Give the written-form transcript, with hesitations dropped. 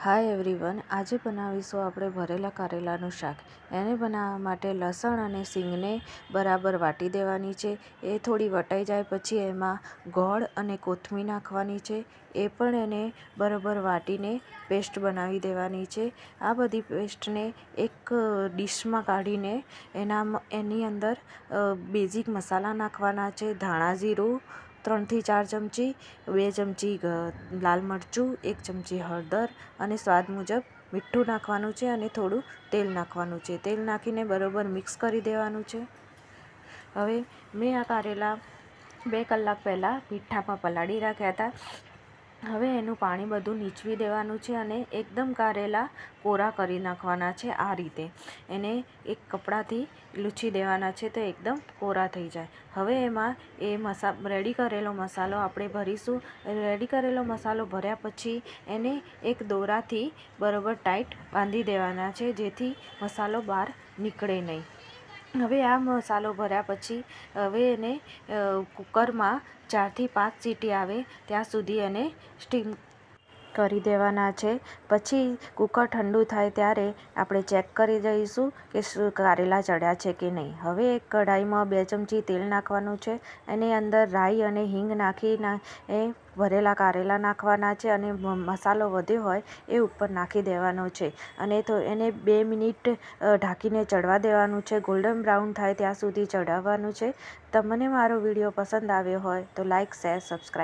Hi everyone, આજે બનાવીશું આપણે ભરેલા કારેલાનું શાક. એને બનાવવા માટે લસણ અને સિંગને બરાબર વાટી દેવાની છે. એ થોડી વટાઈ જાય પછી એમાં ગોળ અને કોથમીર નાખવાની છે. એ પણ એને બરાબર વાટીને પેસ્ટ બનાવી દેવાની છે. આ બધી પેસ્ટને એક ડીશમાં કાઢીને એની અંદર બેઝિક મસાલા નાખવાના છે. ધાણા જીરું 3 થી 4 ચમચી, 2 ચમચી લાલ મરચું, 1 ચમચી હળદર અને સ્વાદ મુજબ મીઠું નાખવાનું છે અને થોડું તેલ નાખવાનું છે. તેલ નાખીને બરોબર મિક્સ કરી દેવાનું છે. હવે મેં આ કારેલા 2 કલાક પહેલાં મીઠામાં પલાળી રાખ્યા હતા. હવે એનું પાણી બધું નીચવી દેવાનું છે અને એકદમ કારેલા કોરા કરી નાખવાના છે. આ રીતે એને એક કપડાથી લૂછી દેવાના છે તો એકદમ કોરા થઈ જાય. હવે એમાં રેડી કરેલો મસાલો આપણે ભરીશું. રેડી કરેલો મસાલો ભર્યા પછી એને એક દોરાથી બરાબર ટાઈટ બાંધી દેવાના છે, જેથી મસાલો બહાર નીકળે નહીં. હવે આ મસાલો ભર્યા પછી હવે એને કુકરમાં 4 થી 5 સીટી આવે ત્યાં સુધી એને સ્ટીમ કરી દેવાના છે. પછી કુકર ઠંડુ થાય ત્યારે આપણે ચેક કરી દઈશું કે કારેલા ચડ્યા છે કે નહીં. હવે એક કઢાઈમાં 2 ચમચી તેલ નાખવાનું છે. એની અંદર રાઈ અને હિંગ નાખીને ભરેલા કારેલા નાખવાના છે અને મસાલો વધ્યો હોય એ ઉપર નાખી દેવાનો છે અને એને 2 મિનિટ ઢાંકીને ચડવા દેવાનું છે. ગોલ્ડન બ્રાઉન થાય ત્યાં સુધી ચડાવવાનું છે. તમને મારો વિડીયો પસંદ આવ્યો હોય તો લાઇક, શેર, સબસ્ક્રાઈબ